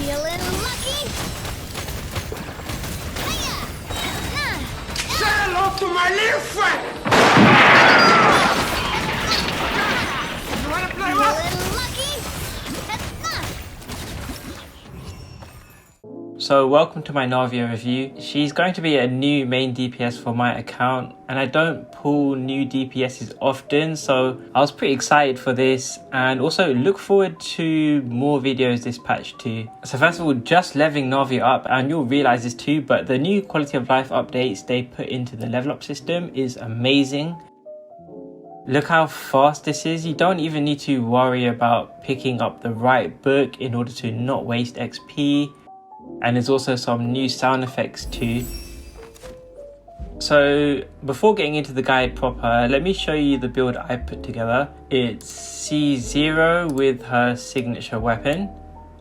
Feeling lucky? Say hello to my little friend! You wanna play rough? Feeling lucky? So welcome to my Navia review. She's going to be a new main DPS for my account, and I don't pull new DPSs often, so I was pretty excited for this and also look forward to more videos this patch too. So first of all, just leveling Navia up, and you'll realize this too, but the new quality of life updates they put into the level up system is amazing. Look how fast this is. You don't even need to worry about picking up the right book in order to not waste XP. And there's also some new sound effects too. So before getting into the guide proper, let me show you the build I put together. It's C0 with her signature weapon,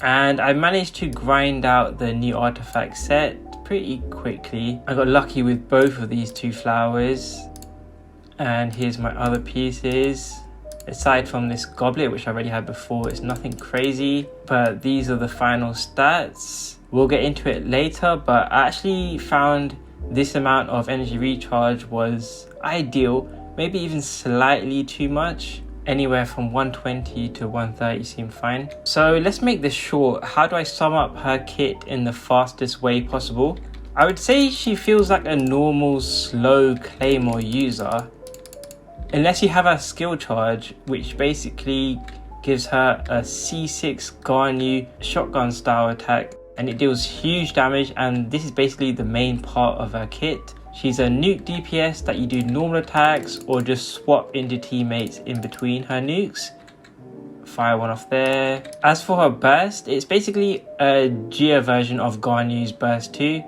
and I managed to grind out the new artifact set pretty quickly. I got lucky with both of these two flowers, and here's my other pieces. Aside from this goblet, which I already had before, it's nothing crazy, but these are the final stats. We'll get into it later, but I actually found this amount of energy recharge was ideal, maybe even slightly too much. Anywhere from 120 to 130 seemed fine. So let's make this short. How do I sum up her kit in the fastest way possible? I would say she feels like a normal slow claymore user, unless you have her skill charge, which basically gives her a C6 Garnu shotgun style attack, and it deals huge damage, and this is basically the main part of her kit. She's a nuke DPS that you do normal attacks or just swap into teammates in between her nukes. Fire one off there. As for her burst, it's basically a Gia version of Garnu's burst 2,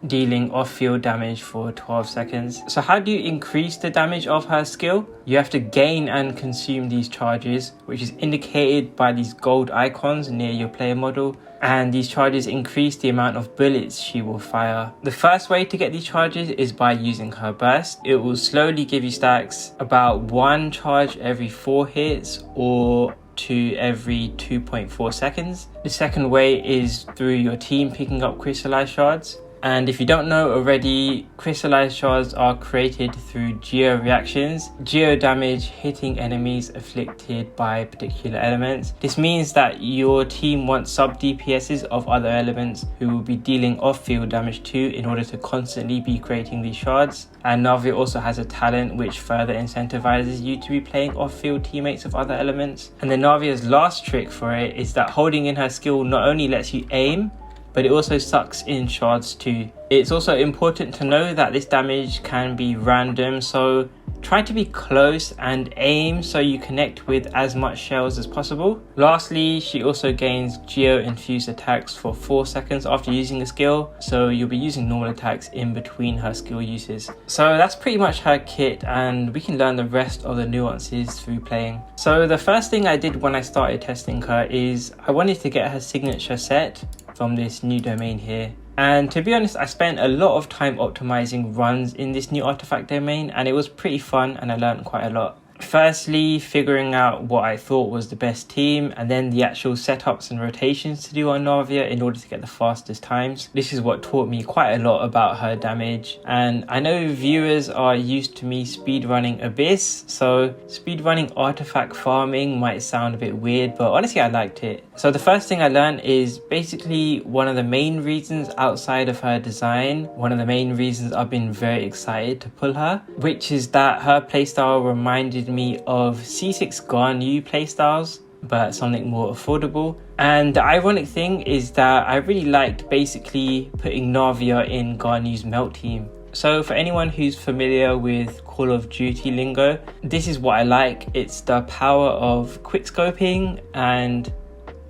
dealing off-field damage for 12 seconds. So how do you increase the damage of her skill? You have to gain and consume these charges, which is indicated by these gold icons near your player model, and these charges increase the amount of bullets she will fire. The first way to get these charges is by using her burst. It will slowly give you stacks, about 1 charge every 4 hits or 2 every 2.4 seconds. The second way is through your team picking up crystallized shards. And if you don't know already, crystallized shards are created through geo reactions. Geo damage hitting enemies afflicted by particular elements. This means that your team wants sub DPSs of other elements who will be dealing off-field damage too, in order to constantly be creating these shards. And Navia also has a talent which further incentivizes you to be playing off-field teammates of other elements. And then Navia's last trick for it is that holding in her skill not only lets you aim, but it also sucks in shards too. It's also important to know that this damage can be random, so try to be close and aim so you connect with as much shells as possible. Lastly, she also gains geo-infused attacks for 4 seconds after using the skill, so you'll be using normal attacks in between her skill uses. So that's pretty much her kit, and we can learn the rest of the nuances through playing. So the first thing I did when I started testing her is I wanted to get her signature set from this new domain here. And to be honest, I spent a lot of time optimizing runs in this new artifact domain, and it was pretty fun and I learned quite a lot. Firstly, figuring out what I thought was the best team, and then the actual setups and rotations to do on Navia in order to get the fastest times. This is what taught me quite a lot about her damage, and I know viewers are used to me speedrunning Abyss, so speedrunning artifact farming might sound a bit weird, but honestly I liked it. So the first thing I learned is basically one of the main reasons outside of her design, one of the main reasons I've been very excited to pull her, which is that her playstyle reminded me of C6 Garnu playstyles, but something more affordable. And the ironic thing is that I really liked basically putting Navia in Garnu's melt team. So for anyone who's familiar with Call of Duty lingo, this is what I like. It's the power of quickscoping and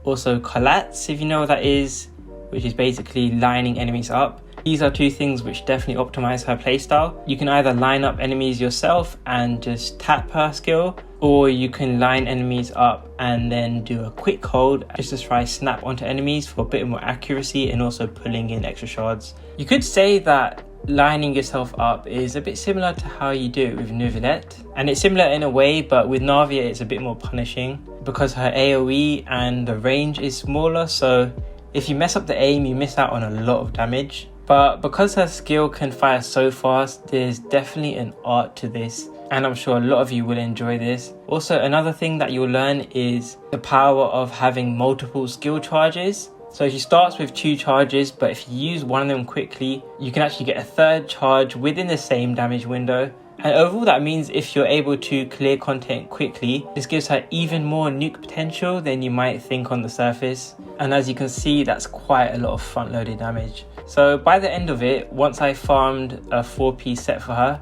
also collaterals, if you know what that is, which is basically lining enemies up. These are two things which definitely optimize her playstyle. You can either line up enemies yourself and just tap her skill, or you can line enemies up and then do a quick hold just to try snap onto enemies for a bit more accuracy and also pulling in extra shards. You could say that lining yourself up is a bit similar to how you do it with Neuvillette. And it's similar in a way, but with Navia it's a bit more punishing because her AoE and the range is smaller, so if you mess up the aim you miss out on a lot of damage. But because her skill can fire so fast, there's definitely an art to this, and I'm sure a lot of you will enjoy this. Also, another thing that you'll learn is the power of having multiple skill charges. So she starts with 2 charges, but if you use one of them quickly, you can actually get a 3rd charge within the same damage window. And overall that means if you're able to clear content quickly, this gives her even more nuke potential than you might think on the surface. And as you can see, that's quite a lot of front loaded damage. So by the end of it, once I farmed a 4-piece set for her,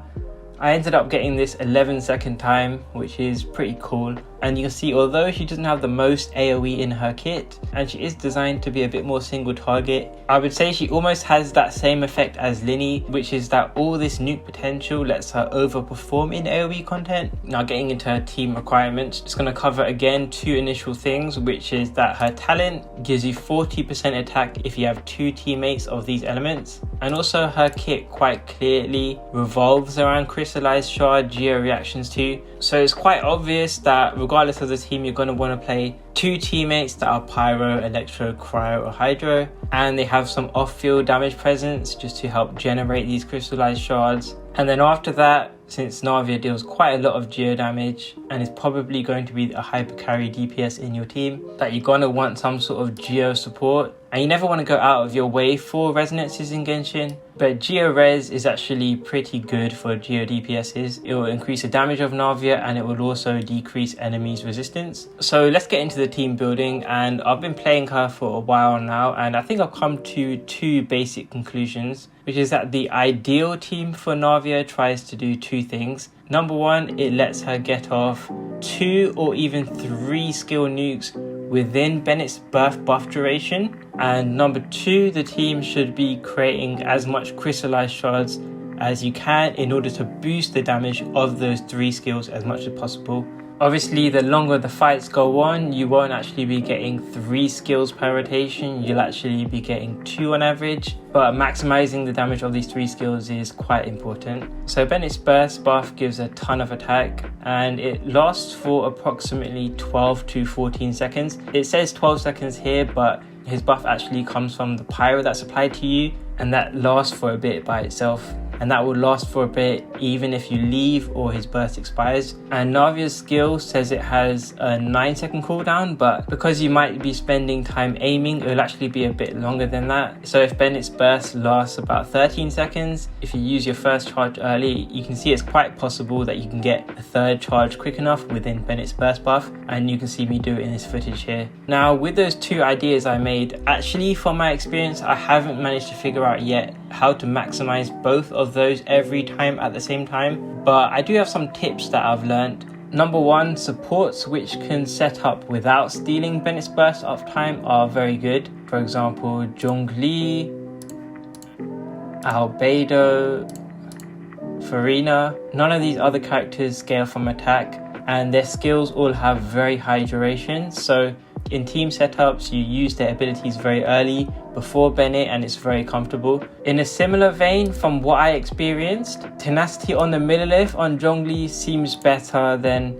I ended up getting this 11-second time, which is pretty cool. And you can see, although she doesn't have the most AoE in her kit, and she is designed to be a bit more single target, I would say she almost has that same effect as Linny, which is that all this nuke potential lets her overperform in AoE content. Now getting into her team requirements, just going to cover again 2 initial things, which is that her talent gives you 40% attack if you have 2 teammates of these elements. And also her kit quite clearly revolves around crystallized shard geo reactions too. So it's quite obvious that regardless of the team, you're going to want to play 2 teammates that are pyro, electro, cryo or hydro, and they have some off-field damage presence just to help generate these crystallized shards. And then after that, since Navia deals quite a lot of geo damage and is probably going to be a hyper carry DPS in your team, that you're going to want some sort of geo support. And you never want to go out of your way for resonances in Genshin, but Geo Res is actually pretty good for Geo DPSs. It will increase the damage of Navia and it will also decrease enemies' resistance. So let's get into the team building, and I've been playing her for a while now and I think I've come to 2 basic conclusions, which is that the ideal team for Navia tries to do 2 things. Number 1, it lets her get off 2 or even 3 skill nukes within Bennett's birth buff duration. And number 2, the team should be creating as much crystallized shards as you can in order to boost the damage of those 3 skills as much as possible. Obviously, the longer the fights go on, you won't actually be getting 3 skills per rotation, you'll actually be getting 2 on average, but maximizing the damage of these 3 skills is quite important. So Bennett's burst buff gives a ton of attack and it lasts for approximately 12 to 14 seconds. It says 12 seconds here, but his buff actually comes from the pyro that's applied to you, and that lasts for a bit by itself. And that will last for a bit even if you leave or his burst expires. And Navia's skill says it has a 9-second cooldown, but because you might be spending time aiming, it will actually be a bit longer than that. So if Bennett's burst lasts about 13 seconds, if you use your first charge early, you can see it's quite possible that you can get a 3rd charge quick enough within Bennett's burst buff, and you can see me do it in this footage here. Now with those 2 ideas I made, actually from my experience I haven't managed to figure out yet how to maximize both of those every time at the same time, but I do have some tips that I've learned. Number 1, supports which can set up without stealing Bennett's burst uptime are very good. For example, Xiangling, Albedo, Furina. None of these other characters scale from attack and their skills all have very high duration, so in team setups you use their abilities very early before Bennett and it's very comfortable. In a similar vein, from what I experienced, tenacity on the millilith on Xiangling seems better than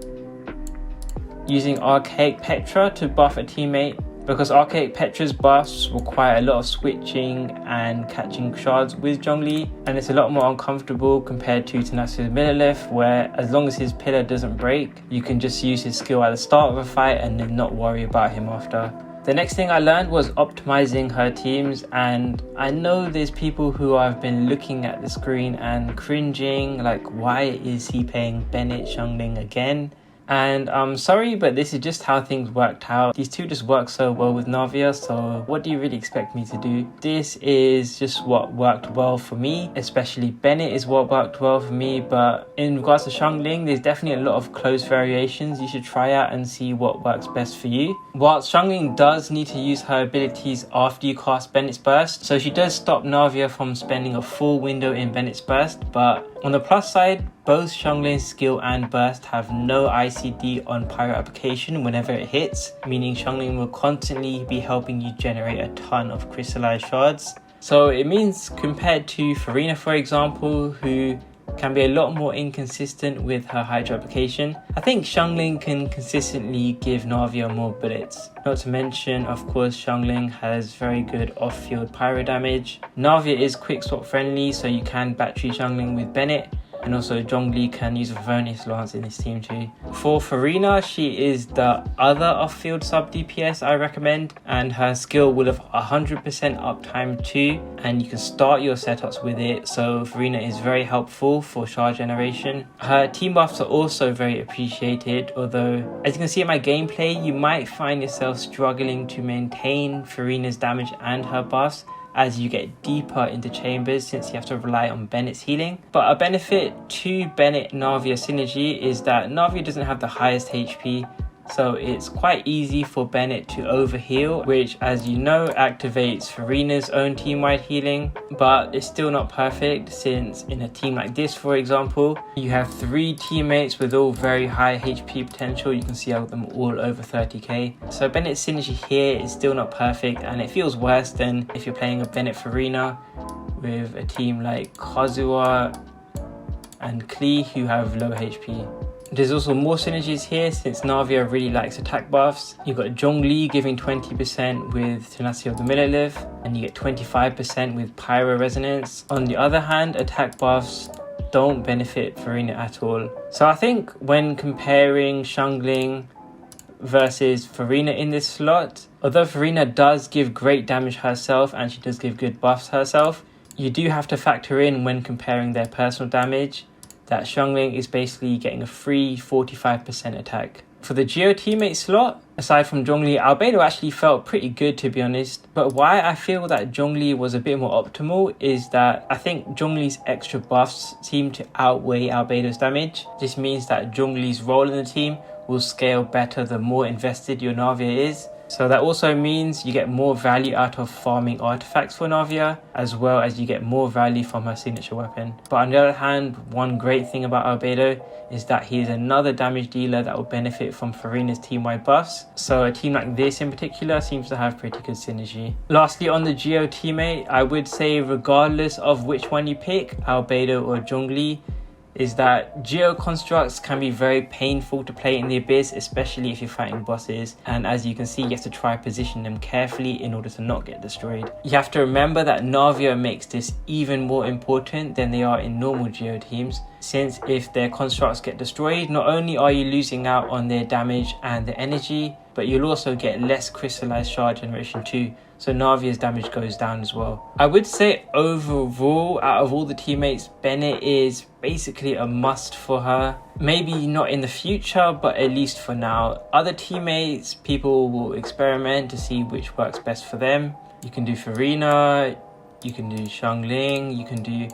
using Archaic Petra to buff a teammate, because Archaic Petra's buffs require a lot of switching and catching shards with Xiangling, and it's a lot more uncomfortable compared to Tenacious Millilith, where as long as his pillar doesn't break, you can just use his skill at the start of a fight and then not worry about him after. The next thing I learned was optimizing her teams, and I know there's people who have been looking at the screen and cringing, like, why is he playing Bennett Xiangling again? And I'm sorry, but this is just how things worked out. These 2 just work so well with Navia, so what do you really expect me to do? This is just what worked well for me, especially Bennett is what worked well for me, but in regards to Xiangling, there's definitely a lot of close variations you should try out and see what works best for you. Whilst Xiangling does need to use her abilities after you cast Bennett's burst, so she does stop Navia from spending a full window in Bennett's burst, but on the plus side, both Xiangling's skill and burst have no ICD on pyro application whenever it hits, meaning Xiangling will constantly be helping you generate a ton of crystallized shards. So it means compared to Furina, for example, who can be a lot more inconsistent with her hydro application, I think xiangling can consistently give Navia more bullets. Not to mention, of course, xiangling has very good off-field pyro damage. Navia is quickswap friendly, so you can battery xiangling with Bennett, and also Zhongli can use a Vernius Lance in this team too. For Furina, she is the other off-field sub DPS I recommend, and her skill will have 100% uptime too, and you can start your setups with it, so Furina is very helpful for charge generation. Her team buffs are also very appreciated, although as you can see in my gameplay, you might find yourself struggling to maintain Furina's damage and her buffs as you get deeper into chambers, since you have to rely on Bennett's healing. But a benefit to Bennett Navia synergy is that Navia doesn't have the highest HP, so it's quite easy for Bennett to overheal, which, as you know, activates Furina's own team-wide healing. But it's still not perfect, since in a team like this, for example, you have 3 teammates with all very high HP potential. You can see I got them all over 30k. So Bennett's synergy here is still not perfect, and it feels worse than if you're playing a Bennett Furina with a team like Kazuha and Klee who have low HP. There's also more synergies here, since Navia really likes attack buffs. You've got Zhongli giving 20% with Tenacity of the Millilith, and you get 25% with Pyro Resonance. On the other hand, attack buffs don't benefit Furina at all. So I think when comparing xiangling versus Furina in this slot, although Furina does give great damage herself and she does give good buffs herself, you do have to factor in when comparing their personal damage that xiangling is basically getting a free 45% attack. For the Geo teammate slot, aside from Zhongli, albedo actually felt pretty good, to be honest. But why I feel that Zhongli was a bit more optimal is that I think Zhongli's extra buffs seem to outweigh albedo's damage. This means that Zhongli's role in the team will scale better the more invested your Navia is. So that also means you get more value out of farming artifacts for Navia, as well as you get more value from her signature weapon. But on the other hand, one great thing about albedo is that he is another damage dealer that will benefit from Furina's team-wide buffs. So a team like this in particular seems to have pretty good synergy. Lastly, on the Geo teammate, I would say regardless of which one you pick, albedo or Zhongli, is that Geo constructs can be very painful to play in the Abyss, especially if you're fighting bosses, and as you can see, you have to try position them carefully in order to not get destroyed. You have to remember that Navia makes this even more important than they are in normal Geo teams, since if their constructs get destroyed, not only are you losing out on their damage and their energy, but you'll also get less crystallized shard generation too, so Navia's damage goes down as well. I would say overall, out of all the teammates, Bennett is basically a must for her. Maybe not in the future, but at least for now. Other teammates, people will experiment to see which works best for them. You can do Furina, you can do xiangling, you can do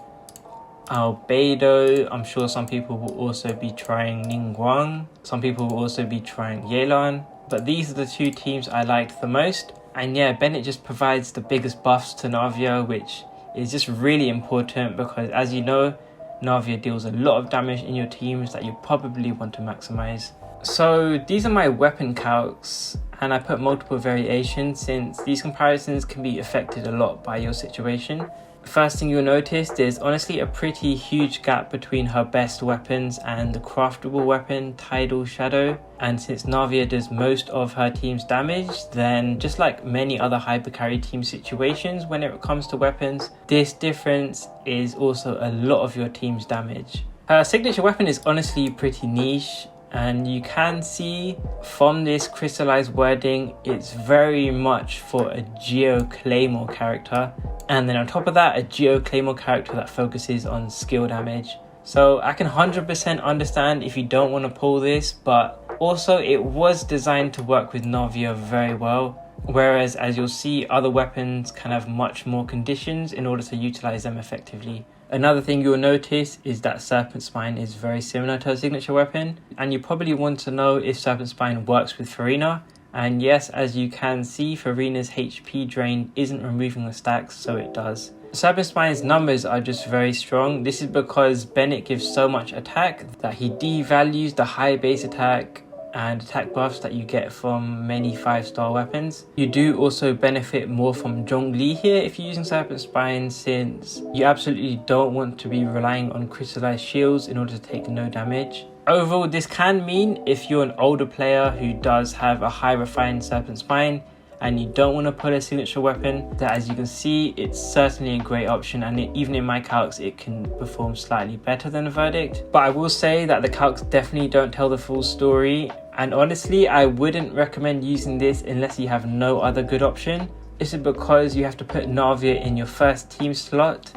albedo. I'm sure some people will also be trying Ningguang. Some people will also be trying Yelan. But these are the 2 teams I liked the most. And yeah, Bennett just provides the biggest buffs to Navia, which is just really important because, as you know, Navia deals a lot of damage in your teams that you probably want to maximize. So these are my weapon calcs, and I put multiple variations since these comparisons can be affected a lot by your situation. First thing you'll notice, there's honestly a pretty huge gap between her best weapons and the craftable weapon, Tidal Shadow. And since Navia does most of her team's damage, then just like many other hypercarry team situations when it comes to weapons, this difference is also a lot of your team's damage. Her signature weapon is honestly pretty niche, and you can see from this crystallized wording, it's very much for a Geo Claymore character. And then on top of that, a Geo Claymore character that focuses on skill damage. So I can 100% understand if you don't want to pull this, but also it was designed to work with Navia very well. Whereas, as you'll see, other weapons can have much more conditions in order to utilize them effectively. Another thing you'll notice is that Serpent Spine is very similar to her signature weapon, and you probably want to know if Serpent Spine works with Furina. And yes, as you can see, Furina's HP drain isn't removing the stacks, so it does. Serpent Spine's numbers are just very strong. This is because Bennett gives so much attack that he devalues the high base attack and attack buffs that you get from many 5-star weapons. You do also benefit more from Zhongli here if you're using Serpent Spine, since you absolutely don't want to be relying on crystallized shields in order to take no damage. Overall, this can mean if you're an older player who does have a high refined Serpent Spine and you don't want to pull a signature weapon, that as you can see, it's certainly a great option, and even in my calcs it can perform slightly better than a Verdict. But I will say that the calcs definitely don't tell the full story, and honestly I wouldn't recommend using this unless you have no other good option. This is because you have to put Navia in your first team slot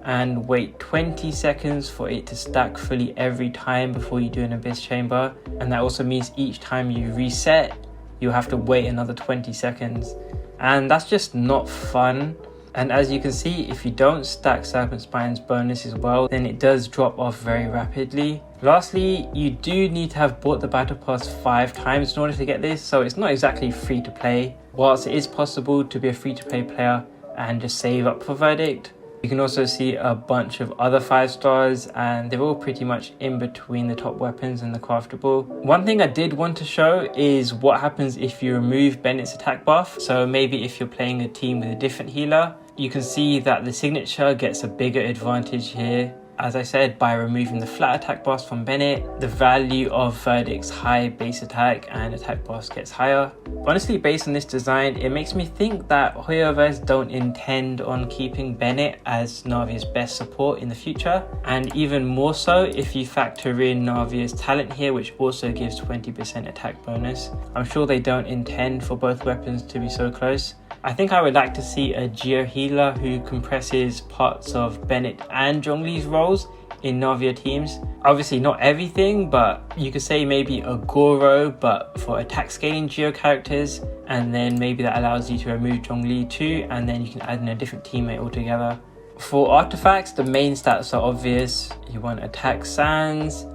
and wait 20 seconds for it to stack fully every time before you do an Abyss Chamber, and that also means each time you reset you'll have to wait another 20 seconds, and that's just not fun. And as you can see, if you don't stack Serpent Spine's bonus as well, then it does drop off very rapidly. Lastly, you do need to have bought the battle pass 5 times in order to get this, so it's not exactly free to play. Whilst it is possible to be a free to play player and just save up for Verdict, you can also see a bunch of other 5 stars, and they're all pretty much in between the top weapons and the craftable. One thing I did want to show is what happens if you remove Bennett's attack buff. So maybe if you're playing a team with a different healer, you can see that the signature gets a bigger advantage here. As I said, by removing the flat attack buffs from Bennett, the value of Verdict's high base attack and attack buffs gets higher. Honestly, based on this design, it makes me think that Hoyoverse don't intend on keeping Bennett as Navia's best support in the future, and even more so if you factor in Navia's talent here, which also gives 20% attack bonus. I'm sure they don't intend for both weapons to be so close. I think I would like to see a Geo healer who compresses parts of Bennett and Zhongli's roles in Navia teams. Obviously not everything, but you could say maybe a Goro but for attack scaling Geo characters, and then maybe that allows you to remove Zhongli too, and then you can add in a different teammate altogether. For artifacts, the main stats are obvious. You want attack sands,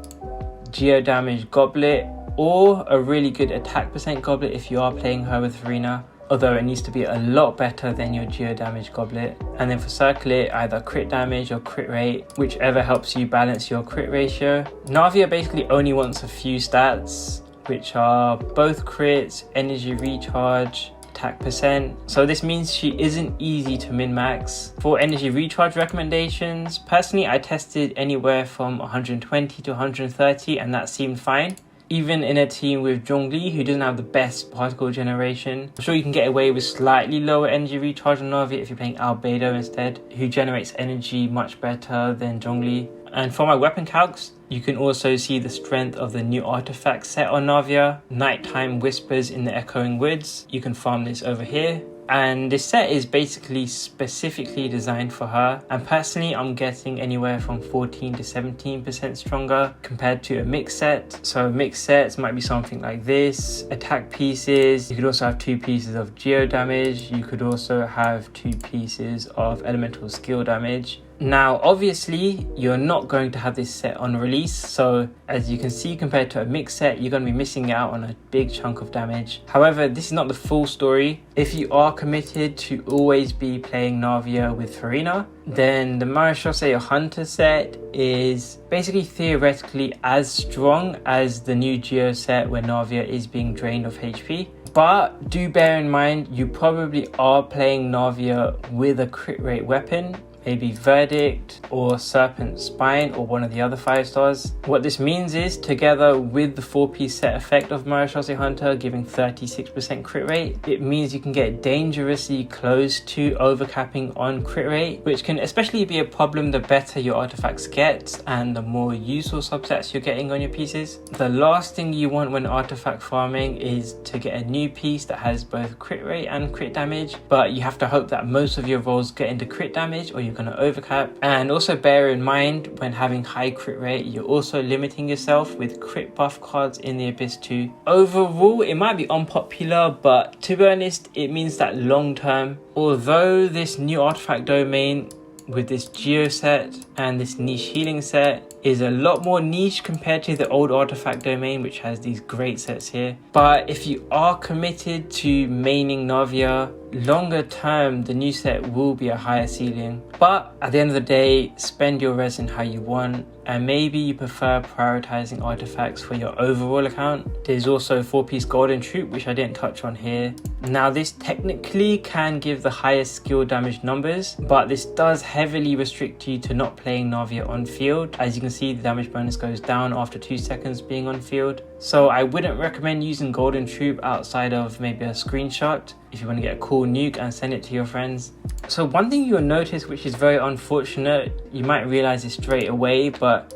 Geo damage goblet, or a really good attack percent goblet if you are playing her with Furina, although it needs to be a lot better than your Geo damage goblet. And then for circlet, either crit damage or crit rate, whichever helps you balance your crit ratio. Navia basically only wants a few stats, which are both crits, energy recharge, attack percent. So this means she isn't easy to min-max. For energy recharge recommendations, personally I tested anywhere from 120 to 130 and that seemed fine. Even in a team with Zhongli, who doesn't have the best particle generation, I'm sure you can get away with slightly lower energy recharge on Navia if you're playing Albedo instead, who generates energy much better than Zhongli. And for my weapon calcs, you can also see the strength of the new artifact set on Navia, Nighttime Whispers in the Echoing Woods. You can farm this over here. And this set is basically specifically designed for her, and personally I'm getting anywhere from 14 to 17% stronger compared to a mixed set. So mixed sets might be something like this: attack pieces, you could also have 2 pieces of geo damage, you could also have 2 pieces of elemental skill damage. Now obviously you're not going to have this set on release, so as you can see, compared to a mixed set, you're going to be missing out on a big chunk of damage. However, this is not the full story. If you are committed to always be playing Navia with Furina, then the Marechausse or Hunter set is basically theoretically as strong as the new Geo set where Navia is being drained of HP. But do bear in mind, you probably are playing Navia with a crit rate weapon, maybe Verdict or Serpent Spine or one of the other 5 stars. What this means is, together with the 4-piece set effect of Marechausse Hunter giving 36% crit rate, it means you can get dangerously close to overcapping on crit rate, which can especially be a problem the better your artifacts get and the more useful subsets you're getting on your pieces. The last thing you want when artifact farming is to get a new piece that has both crit rate and crit damage, but you have to hope that most of your rolls get into crit damage or you're going to overcap. And also bear in mind, when having high crit rate, you're also limiting yourself with crit buff cards in the Abyss too. Overall, it might be unpopular, but to be honest, it means that long term, although this new artifact domain with this Geo set and this niche healing set is a lot more niche compared to the old artifact domain, which has these great sets here. But if you are committed to maining Navia, longer term the new set will be a higher ceiling. But at the end of the day, spend your resin how you want, and maybe you prefer prioritizing artifacts for your overall account. There's also 4-piece golden troop, which I didn't touch on here. Now this technically can give the highest skill damage numbers, but this does heavily restrict you to not playing Navia on field. As you can see, the damage bonus goes down after 2 seconds being on field. So I wouldn't recommend using golden troop outside of maybe a screenshot if you want to get a cool nuke and send it to your friends. So one thing you'll notice, which is very unfortunate, you might realize it straight away, but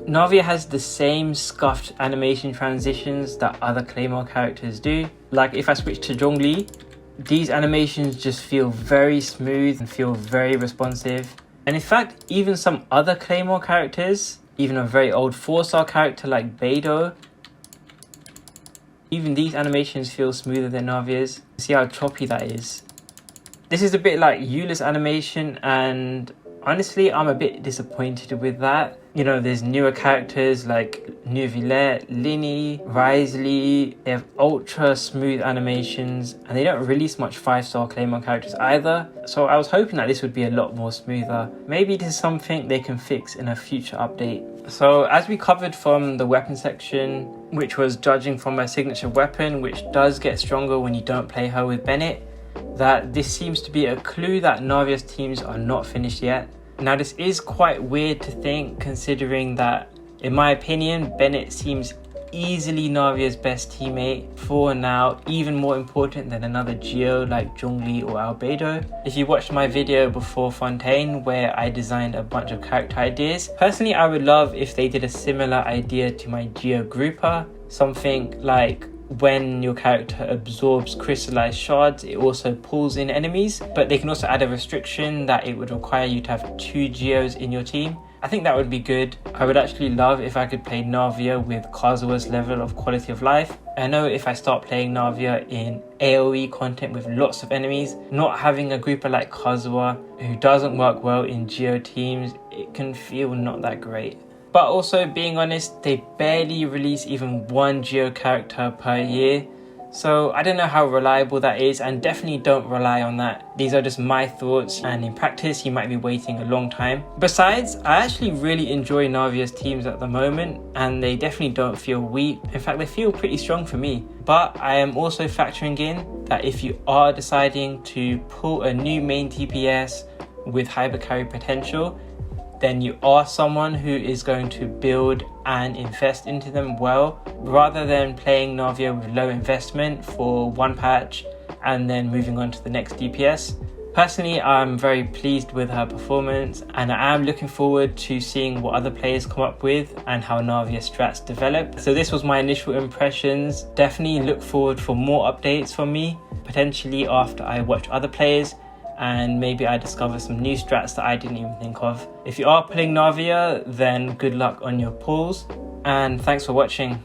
Navia has the same scuffed animation transitions that other claymore characters do. Like if I switch to Zhongli, these animations just feel very smooth and feel very responsive. And in fact, even some other claymore characters, even a very old 4-star character like Beidou, even these animations feel smoother than Navia's. See how choppy that is. This is a bit like Eula's animation, and honestly, I'm a bit disappointed with that. You know, there's newer characters like Nuvillette, Linny, Risley. They have ultra smooth animations, and they don't release much 5-star claymore characters either. So I was hoping that this would be a lot more smoother. Maybe this is something they can fix in a future update. So as we covered from the weapon section, which was judging from her signature weapon, which does get stronger when you don't play her with Bennett, that this seems to be a clue that Navia's teams are not finished yet. Now this is quite weird to think, considering that, in my opinion, Bennett seems easily Navia's best teammate for now, even more important than another Geo like Zhongli or Albedo. If you watched my video before Fontaine where I designed a bunch of character ideas, personally I would love if they did a similar idea to my Geo grouper, something like when your character absorbs crystallized shards, it also pulls in enemies, but they can also add a restriction that it would require you to have 2 Geos in your team. I think that would be good. I would actually love if I could play Navia with Kazuha's level of quality of life. I know if I start playing Navia in AoE content with lots of enemies, not having a grouper like Kazuha who doesn't work well in Geo teams, it can feel not that great. But also, being honest, they barely release even 1 Geo character per year. So I don't know how reliable that is, and definitely don't rely on that. These are just my thoughts, and in practice you might be waiting a long time. Besides, I actually really enjoy Navia's teams at the moment, and they definitely don't feel weak. In fact, they feel pretty strong for me. But I am also factoring in that if you are deciding to pull a new main TPS with hyper carry potential, then you are someone who is going to build and invest into them well, rather than playing Navia with low investment for one patch and then moving on to the next DPS. Personally, I'm very pleased with her performance, and I am looking forward to seeing what other players come up with and how Navia strats develop. So this was my initial impressions. Definitely look forward for more updates from me, potentially after I watch other players, and maybe I discover some new strats that I didn't even think of. If you are playing Navia, then good luck on your pulls, and thanks for watching.